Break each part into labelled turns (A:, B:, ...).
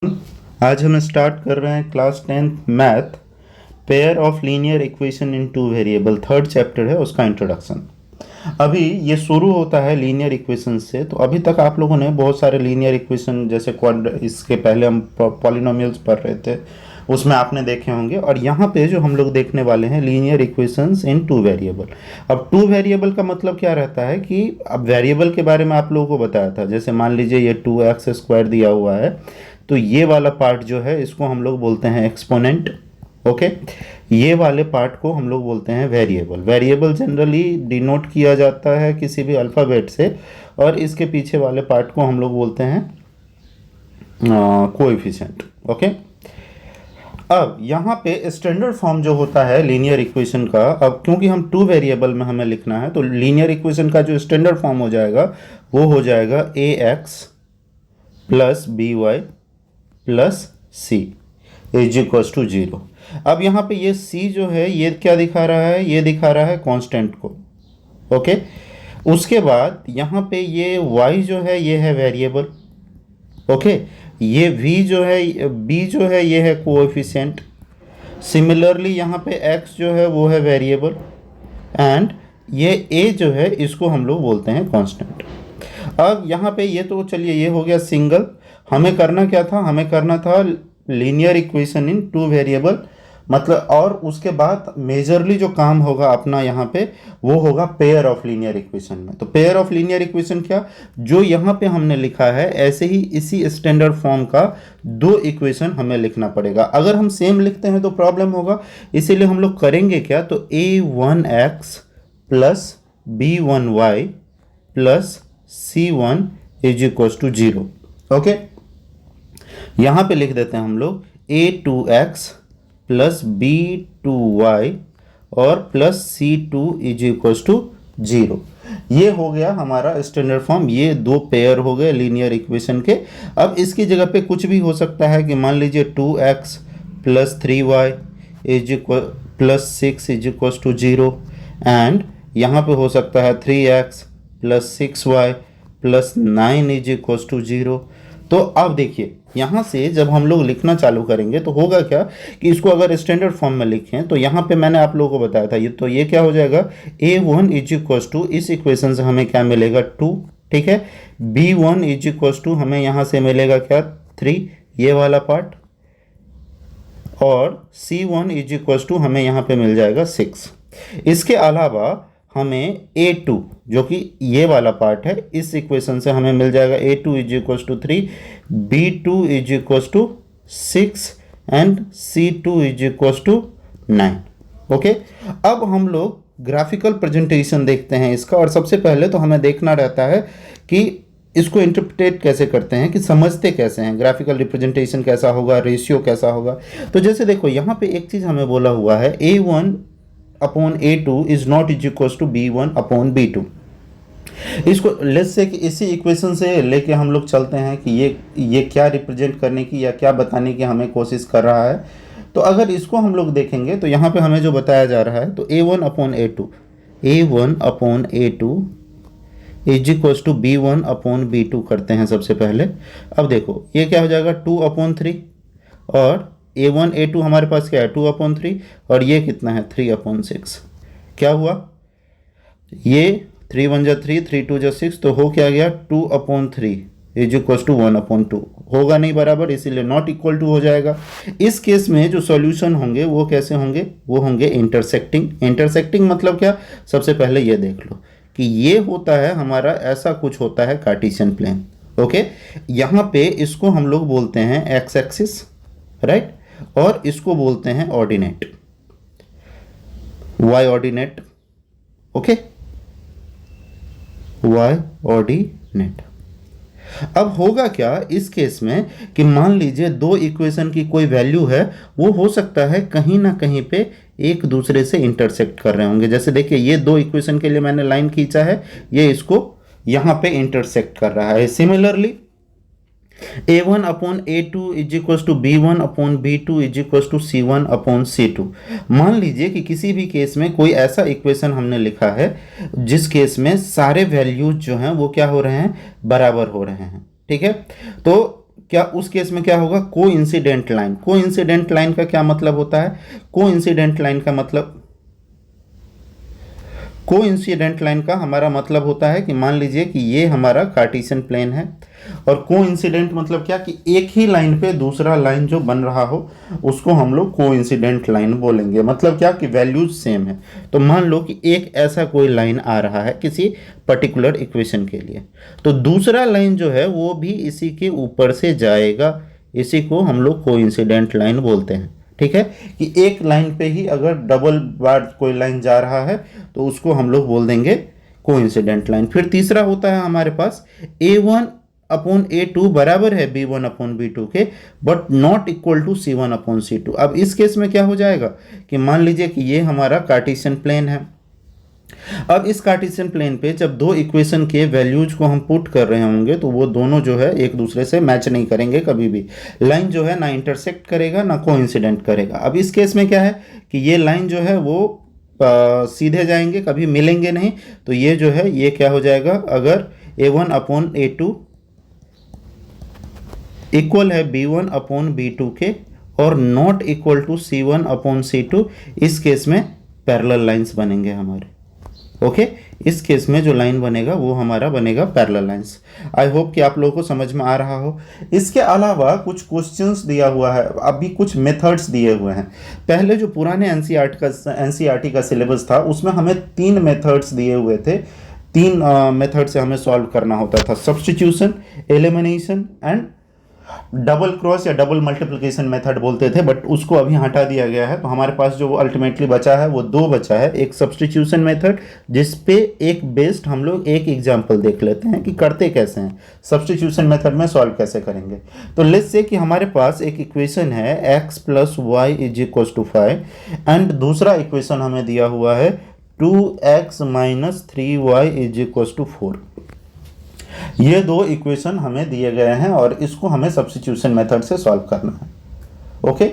A: आज हम स्टार्ट कर रहे हैं class 10th math pair of linear equation in two variable. Third chapter है उसका इंट्रोडक्शन। अभी ये शुरू होता है लीनियर इक्वेशन से। तो अभी तक आप लोगों ने बहुत सारे लीनियर इक्वेशन जैसे इसके पहले हम पॉलिनोमियल्स पढ़ रहे थे, उसमें आपने देखे होंगे। और यहाँ पे जो हम लोग देखने वाले हैं लीनियर इक्वेशंस इन टू वेरिएबल। अब टू वेरिएबल का मतलब क्या रहता है कि अब वेरिएबल के बारे में आप लोगों को बताया था। जैसे मान लीजिए ये 2x² दिया हुआ है, तो ये वाला पार्ट जो है इसको हम लोग बोलते हैं एक्सपोनेंट। ओके, ये वाले पार्ट को हम लोग बोलते हैं वेरिएबल। वेरिएबल जनरली डिनोट किया जाता है किसी भी अल्फ़ाबेट से, और इसके पीछे वाले पार्ट को हम लोग बोलते हैं कोएफिशिएंट। ओके, अब यहाँ पे स्टैंडर्ड फॉर्म जो होता है लीनियर इक्वेशन का, अब क्योंकि हम टू वेरिएबल में हमें लिखना है, तो लीनियर इक्वेशन का जो स्टैंडर्ड फॉर्म हो जाएगा वो हो जाएगा ax plus by plus C is equals to 0। अब यहाँ पे ये c जो है ये क्या दिखा रहा है, ये दिखा रहा है कांस्टेंट को। ओके, उसके बाद यहाँ पे ये y जो है ये है वेरिएबल। ओके, ये v जो है b जो है ये है कोएफिशिएंट। सिमिलरली यहाँ पे x जो है वो है वेरिएबल, एंड ये a जो है इसको हम लोग बोलते हैं कांस्टेंट। अब यहाँ पे ये तो चलिए ये हो गया सिंगल। हमें करना क्या था, हमें करना था linear equation in two variable, मतलब। और उसके बाद मेजरली जो काम होगा अपना यहाँ पे वो होगा पेयर ऑफ लीनियर इक्वेशन में। तो पेयर ऑफ लीनियर इक्वेशन क्या, जो यहाँ पे हमने लिखा है ऐसे ही इसी स्टैंडर्ड फॉर्म का दो इक्वेशन हमें लिखना पड़ेगा। अगर हम सेम लिखते हैं तो प्रॉब्लम होगा, इसीलिए हम लोग करेंगे क्या, तो a1x plus b1y plus c1 is equal to 0। Okay, यहाँ पे लिख देते हैं हम लोग a2x प्लस b2y और plus c2 is equal to 0। ये हो गया हमारा स्टैंडर्ड फॉर्म। ये दो पेयर हो गए लीनियर इक्वेशन के। अब इसकी जगह पे कुछ भी हो सकता है कि मान लीजिए 2x plus 3y is equal plus 6 is equal to 0, and यहाँ पे हो सकता है 3x plus 6y plus 9 is equal to 0। तो अब देखिए यहाँ से जब हम लोग लिखना चालू करेंगे तो होगा क्या कि इसको अगर स्टैंडर्ड फॉर्म में लिखें तो यहाँ पे मैंने आप लोगों को बताया था ये, तो ये क्या हो जाएगा a1 इज इक्वल टू, इस इक्वेशन से हमें क्या मिलेगा 2। ठीक है, b1 इज इक्वल टू हमें यहाँ से मिलेगा क्या 3, ये वाला पार्ट, और c1 इज इक्वल टू हमें यहाँ पे मिल जाएगा 6। इसके अलावा हमें a2 जो कि ये वाला पार्ट है, इस इक्वेशन से हमें मिल जाएगा a2 is equal to 3, b2 is equal to 6 and c2 is equal to 9। Okay, अब हम लोग ग्राफिकल प्रेजेंटेशन देखते हैं इसका। और सबसे पहले तो हमें देखना रहता है कि इसको इंटरप्रेट कैसे करते हैं, कि समझते कैसे हैं, ग्राफिकल रिप्रेजेंटेशन कैसा होगा, रेशियो कैसा होगा। तो जैसे देखो यहाँ पे एक चीज़ हमें बोला हुआ है a1 upon a2 is not is equal to b1 upon b2। इसको लेट्स से कि इसी इक्वेशन से लेके हम लोग चलते हैं कि ये क्या रिप्रेजेंट करने की या क्या बताने की हमें कोशिश कर रहा है। तो अगर इसको हम लोग देखेंगे तो यहाँ पे हमें जो बताया जा रहा है, तो a1 upon a2 is equal to b1 upon b2 करते हैं सबसे पहले। अब देखो ये क्या हो जाएगा 2 अपॉन 3, और a1 a2 हमारे पास क्या है 2 अपॉन 3, और ये कितना है 3 अपॉन 6। क्या हुआ, ये 3 1 जा 3, 3 2 जा 6, तो हो क्या गया 2 upon 3 is equal to 1 upon 2। होगा नहीं बराबर, इसीलिए नॉट इक्वल टू हो जाएगा। इस केस में जो सॉल्यूशन होंगे वो कैसे होंगे, वो होंगे इंटरसेक्टिंग। इंटरसेक्टिंग मतलब क्या, सबसे पहले ये देख लो कि ये होता है हमारा, ऐसा कुछ होता है कार्टेशियन प्लेन। ओके, यहाँ पे इसको हम लोग बोलते हैं एक्स एक्सिस, राइट, और इसको बोलते हैं ordinate, y ordinate. Okay, y ordinate. अब होगा क्या इस केस में कि मान लीजिए दो इक्वेशन की कोई वैल्यू है, वो हो सकता है कहीं ना कहीं पे एक दूसरे से इंटरसेक्ट कर रहे होंगे। जैसे देखिए ये दो इक्वेशन के लिए मैंने लाइन खींचा है, ये इसको यहाँ पे इंटरसेक्ट कर रहा है। Similarly a1 upon a2 is equal to b1 upon b2 is equal to c1 upon c2। मान लीजिए कि किसी भी केस में कोई ऐसा इक्वेशन हमने लिखा है जिस केस में सारे वैल्यूज जो हैं वो क्या हो रहे हैं, बराबर हो रहे हैं। ठीक है, तो क्या उस केस में क्या होगा, कोइंसिडेंट लाइन। कोइंसिडेंट लाइन का क्या मतलब होता है, कोइंसिडेंट लाइन का मतलब, कोइंसिडेंट लाइन का हमारा मतलब होता है कि मान लीजिए कि ये हमारा कार्टेशियन प्लेन है, और कोइंसिडेंट मतलब क्या, कि एक ही लाइन पे दूसरा लाइन जो बन रहा हो उसको हम लोग कोइंसिडेंट लाइन बोलेंगे। मतलब क्या, कि वैल्यूज सेम है। तो मान लो कि एक ऐसा कोई लाइन आ रहा है किसी पर्टिकुलर इक्वेशन के लिए, तो दूसरा लाइन जो है वो भी इसी के ऊपर से जाएगा, इसी को हम लोग कोइंसिडेंट लाइन बोलते हैं। ठीक है, कि एक लाइन पे ही अगर डबल बार कोई लाइन जा रहा है तो उसको हम लोग बोल देंगे कोइंसिडेंट लाइन। फिर तीसरा होता है हमारे पास A1/A2 बराबर है B1/B2 के, but not equal to C1/C2। अब इस केस में क्या हो जाएगा कि मान लीजिए कि ये हमारा कार्टेशियन प्लेन है। अब इस कार्टेशियन प्लेन पे जब दो इक्वेशन के वैल्यूज को हम पुट कर रहे होंगे तो वो दोनों जो है एक दूसरे से मैच नहीं करेंगे कभी भी। लाइन जो है ना इंटरसेक्ट करेगा ना कोइंसिडेंट करेगा। अब इस केस में क्या है कि ये लाइन जो है वो सीधे जाएंगे, कभी मिलेंगे नहीं। तो ये जो है ये क्या हो जाएगा, अगर A1/A2 इक्वल है B1/B2 के और नॉट इक्वल टू C1/C2, इस केस में पैरेलल लाइंस बनेंगे हमारे। ओके, इस केस में जो लाइन बनेगा वो हमारा बनेगा पैरेलल लाइंस। आई होप कि आप लोगों को समझ में आ रहा हो। इसके अलावा कुछ क्वेश्चंस दिया हुआ है, अभी कुछ मेथड्स दिए हुए हैं। पहले जो पुराने एनसीईआरटी का सिलेबस था उसमें हमें 3 मेथड्स दिए हुए थे। 3 मेथड से हमें सॉल्व करना होता था, substitution, elimination and double cross या डबल मल्टीप्लिकेशन मेथड बोलते थे, बट उसको अभी हटा दिया गया है। तो हमारे पास जो अल्टीमेटली बचा है वो 2 बचा है। एक सब्स्टिट्यूशन मेथड, जिस पे एक बेस्ड हम लोग एक एग्जांपल देख लेते हैं कि करते कैसे हैं, सब्स्टिट्यूशन मेथड में सॉल्व कैसे करेंगे। तो लेट्स से कि हमारे पास एक इक्वेशन है x + y = 5 एंड दूसरा इक्वेशन हमें दिया हुआ है 2x - 3y = 4। ये 2 इक्वेशन हमें दिए गए हैं और इसको हमें सब्स्टिट्यूशन मेथड से सॉल्व करना है। ओके,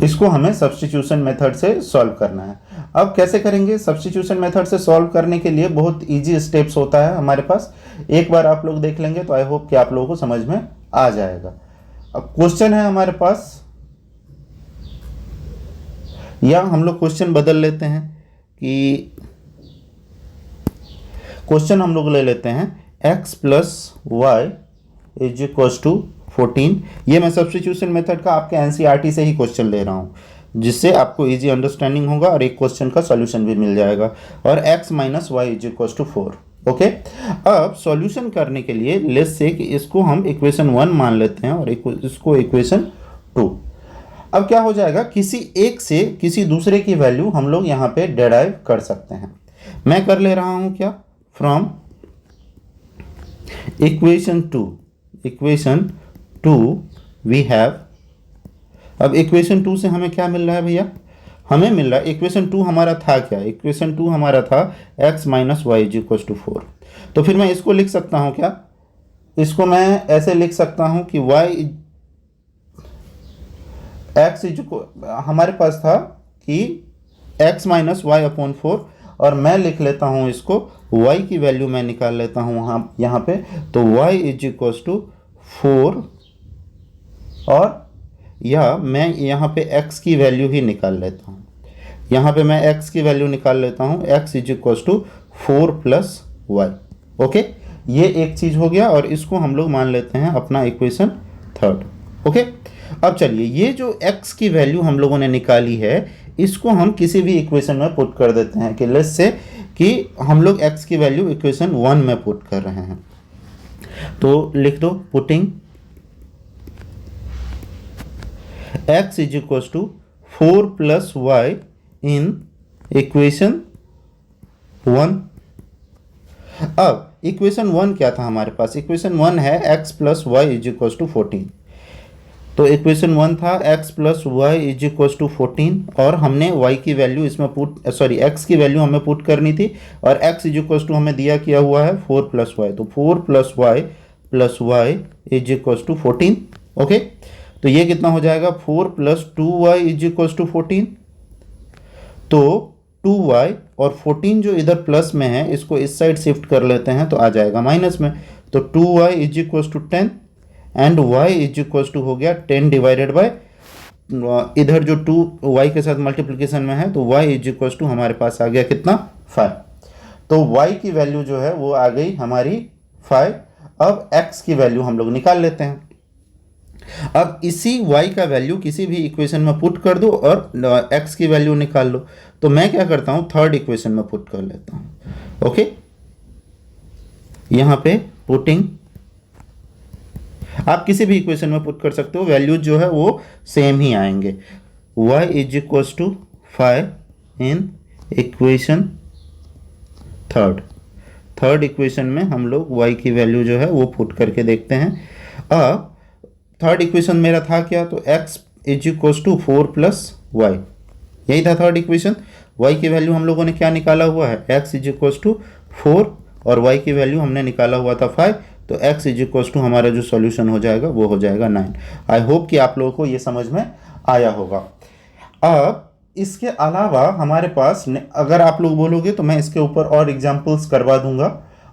A: इसको हमें सब्स्टिट्यूशन मेथड से सॉल्व करना है। अब कैसे करेंगे, सब्स्टिट्यूशन मेथड से सॉल्व करने के लिए बहुत इजी स्टेप्स होता है हमारे पास। एक बार आप लोग देख लेंगे तो आई होप कि आप लोगों को समझ में आ जाएगा। अब क्वेश्चन है हमारे पास, या हम लोग क्वेश्चन बदल लेते हैं कि क्वेश्चन हम लोग ले लेते हैं x + y = 14। ये मैं सब्स्टिट्यूशन मेथड का आपके एनसीईआरटी से ही क्वेश्चन ले रहा हूँ, जिससे आपको इजी अंडरस्टैंडिंग होगा और एक क्वेश्चन का सॉल्यूशन भी मिल जाएगा। और x - y = 4। ओके, अब सॉल्यूशन करने के लिए लेट्स से कि इसको हम इक्वेशन 1 मान लेते हैं और इसको इक्वेशन 2। अब क्या हो जाएगा, किसी एक से किसी दूसरे की वैल्यू हम लोग यहाँ पे डिराइव कर सकते हैं। मैं कर ले रहा हूँ क्या, फ्रॉम इक्वेशन 2 वी हैव। अब इक्वेशन 2 से हमें क्या मिल रहा है भैया, हमें मिल रहा है इक्वेशन 2 हमारा था क्या, इक्वेशन 2 हमारा था x - y = 4। तो फिर मैं इसको लिख सकता हूँ क्या, इसको मैं ऐसे लिख सकता हूँ कि हमारे पास था कि x - y/4, और मैं लिख लेता हूँ इसको y की वैल्यू मैं निकाल लेता हूँ यहाँ पे। तो y = 4, और या मैं यहाँ पे x की वैल्यू ही निकाल लेता हूँ। यहाँ पे मैं x की वैल्यू निकाल लेता हूँ, x = 4 + y। ओके, ये एक चीज़ हो गया और इसको हम लोग मान लेते हैं अपना इक्वेशन 3। ओके, अब चलिए ये जो x की वैल्यू हम लोगों ने निकाली है इसको हम किसी भी इक्वेशन में पुट कर देते हैं। कि लेट्स से कि हम लोग x की वैल्यू इक्वेशन 1 में पुट कर रहे हैं, तो लिख दो पुटिंग x = 4 + y इन इक्वेशन 1। अब इक्वेशन 1 क्या था हमारे पास, इक्वेशन 1 है x + y = 14। तो इक्वेशन 1 था x + y = 14, और हमने y की वैल्यू इसमें x की वैल्यू हमें पुट करनी थी, और x = हमें दिया किया हुआ है 4 + y। तो 4 + y + y = 14। ओके, तो ये कितना हो जाएगा, 4 + 2y = 14। तो 2y और 14 जो इधर प्लस में है इसको इस साइड शिफ्ट कर लेते हैं तो आ जाएगा माइनस में। तो 2y is equal to 10 and y is equal to हो गया 10 डिवाइडेड बाय, इधर जो 2y के साथ मल्टीप्लिकेशन में है तो y इज इक्वल टू हमारे पास आ गया कितना 5। तो y की वैल्यू जो है वो आ गई हमारी 5। अब x की वैल्यू हम लोग निकाल लेते हैं। अब इसी y का वैल्यू किसी भी इक्वेशन में पुट कर दो और x की वैल्यू निकाल लो। तो मैं क्या करता हूं, थर्ड इक्वेशन में पुट कर लेता हूं। ओके, यहां पे पुटिंग, आप किसी भी इक्वेशन में पुट कर सकते हो, वैल्यूज जो है वो सेम ही आएंगे। y is equal to 5 in equation third equation में हम लोग y की वैल्यू जो है वो पुट करके देखते हैं। अब थर्ड इक्वेशन मेरा था क्या, तो x is equal to 4 plus y, यही था थर्ड इक्वेशन। y की वैल्यू हम लोगों ने क्या निकाला हुआ है, x इज इक्वल टू 4 और y की वैल्यू हमने निकाला हुआ था 5। तो x इज इक्वल टू हमारा जो सॉल्यूशन हो जाएगा वो हो जाएगा 9। आई होप कि आप लोगों को ये समझ में आया होगा। अब इसके अलावा हमारे पास अगर आप लोग बोलोगे तो मैं इसके ऊपर और एग्जांपल्स करवा दूंगा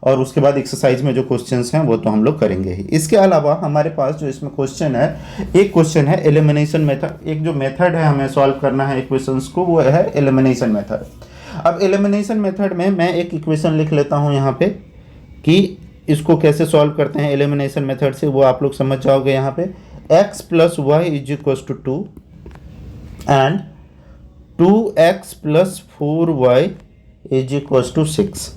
A: और उसके बाद एक्सरसाइज में जो क्वेश्चंस हैं वो तो हम लोग करेंगे ही। इसके अलावा हमारे पास जो इसमें क्वेश्चन है, एक क्वेश्चन है एलिमिनेशन मेथड। एक जो मेथड है हमें सॉल्व करना है इक्वेशंस को, वो है एलिमिनेशन मेथड। अब एलिमिनेशन मेथड में मैं एक इक्वेशन लिख लेता हूँ यहाँ पे कि इसको कैसे सॉल्व करते हैं एलिमिनेशन मेथड से, वो आप लोग समझ जाओगे। यहाँ पे x plus y is equal to 2 and 2x plus 4y is equal to 6।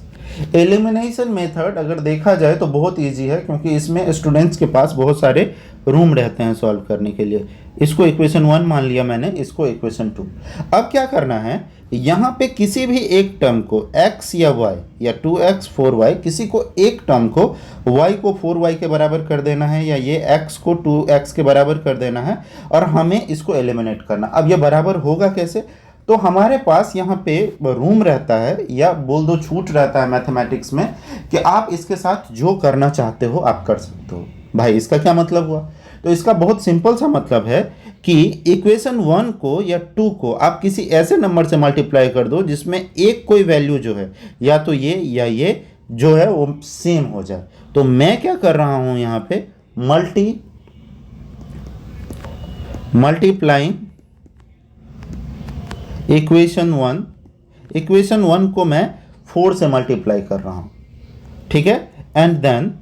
A: Elimination method अगर देखा जाए तो बहुत इजी है, क्योंकि इसमें स्टूडेंट्स के पास बहुत सारे रूम रहते हैं सॉल्व करने के लिए। इसको इक्वेशन 1 मान लिया मैंने, इसको इक्वेशन 2। अब क्या करना है, यहाँ पे किसी भी एक टर्म को x या y या 2x 4y, किसी को एक टर्म को y को 4y के बराबर कर देना है या ये x को 2x के बराबर कर देना है और हमें इसको एलिमिनेट करना। अब ये बराबर होगा कैसे, तो हमारे पास यहाँ पे रूम रहता है या बोल दो छूट रहता है मैथमेटिक्स में कि आप इसके साथ जो करना चाहते हो आप कर सकते हो। भाई इसका क्या मतलब हुआ, तो इसका बहुत सिंपल सा मतलब है कि इक्वेशन 1 को या 2 को आप किसी ऐसे नंबर से मल्टीप्लाई कर दो जिसमें एक कोई वैल्यू जो है या तो ये या ये जो है वो सेम हो जाए। तो मैं क्या कर रहा हूं यहाँ पे, मल्टीप्लाइंग इक्वेशन 1 को मैं 4 से मल्टीप्लाई कर रहा हूं, ठीक है। And then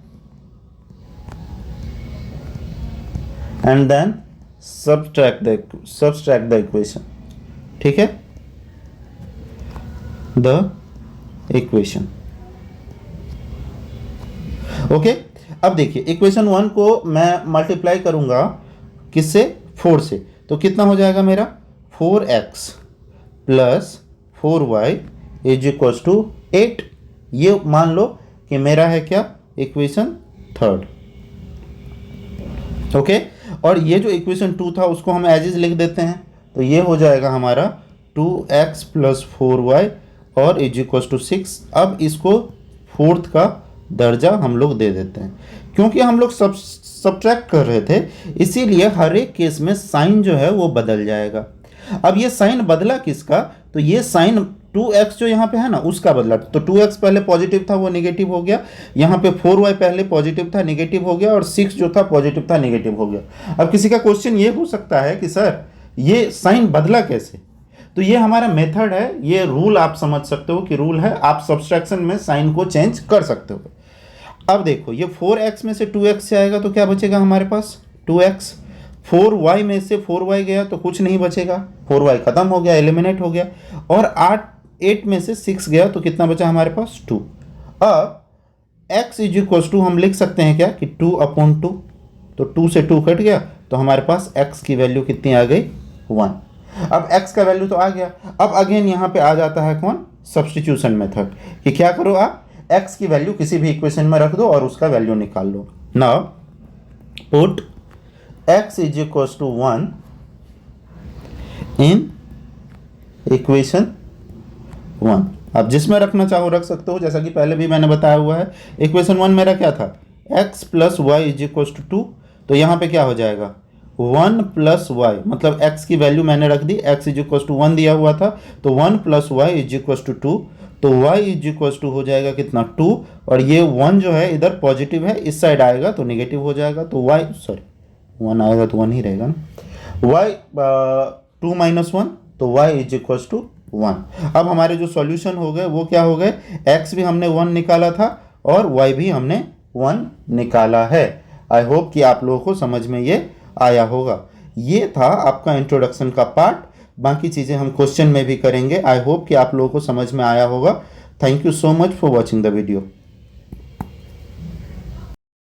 A: subtract the equation, ठीक है, द इक्वेशन। ओके, अब देखिए इक्वेशन 1 को मैं मल्टीप्लाई करूंगा किससे, 4 से, तो कितना हो जाएगा मेरा 4x plus 4y is equal to 8। ये मान लो कि मेरा है क्या, इक्वेशन 3। ओके, और ये जो इक्वेशन 2 था उसको हम एज इज लिख देते हैं, तो ये हो जाएगा हमारा 2x प्लस 4y और इज इक्वल टू 6। अब इसको फोर्थ का दर्जा हम लोग दे देते हैं, क्योंकि हम लोग सब्ट्रैक्ट कर रहे थे इसीलिए हर एक केस में साइन जो है वो बदल जाएगा। अब ये साइन बदला किसका, तो ये साइन 2x जो यहाँ पे है ना उसका बदला। तो 2x पहले पॉजिटिव था वो नेगेटिव हो गया, यहाँ पे 4y पहले पॉजिटिव था नेगेटिव हो गया, और 6 जो था पॉजिटिव था नेगेटिव हो गया। अब किसी का क्वेश्चन ये हो सकता है कि सर ये साइन बदला कैसे, तो ये हमारा मेथड है, ये रूल आप समझ सकते हो कि रूल है, आप सब्सट्रैक्शन में साइन को चेंज कर सकते हो। अब देखो ये 4x में से 2x से आएगा तो क्या बचेगा हमारे पास 2x, 4y में से 4y गया तो कुछ नहीं बचेगा, 4y खत्म हो गया, एलिमिनेट हो गया, और 8 में से 6 गया तो कितना बचा हमारे पास 2। अब x इज इक्वल टू हम लिख सकते हैं क्या कि 2/2, तो 2 से 2 कट गया तो हमारे पास x की वैल्यू कितनी आ गई 1। अब x का वैल्यू तो आ गया। अब अगेन यहाँ पे आ जाता है कौन, सब्स्टिट्यूशन मेथड, कि क्या करो आप x की वैल्यू किसी भी इक्वेशन में रख दो और उसका वैल्यू निकाल लो। Now put x is equal to 1 in equation 1। आप जिसमें रखना चाहो रख सकते हो, जैसा कि पहले भी मैंने बताया हुआ है। इक्वेशन 1 मेरा क्या था, x plus y is equal to 2, तो यहाँ पे क्या हो जाएगा 1 प्लस वाई, मतलब x की वैल्यू मैंने रख दी, x इज इक्वल टू 1 दिया हुआ था, तो 1 plus y is equal to 2। तो y इज इक्वल टू हो जाएगा कितना 2, और ये 1 जो है इधर पॉजिटिव है, इस साइड आएगा तो नेगेटिव हो जाएगा, तो y सॉरी 1 आएगा तो 1 ही रहेगा ना, y 2 माइनस 1, तो y इज इक्वल टू 1। अब हमारे जो सॉल्यूशन हो गए वो क्या हो गए, x भी हमने 1 निकाला था और y भी हमने 1 निकाला है। आई होप कि आप लोगों को समझ में ये आया होगा। ये था आपका इंट्रोडक्शन का पार्ट, बाकी चीज़ें हम क्वेश्चन में भी करेंगे। आई होप कि आप लोगों को समझ में आया होगा। Thank you so much for watching the video.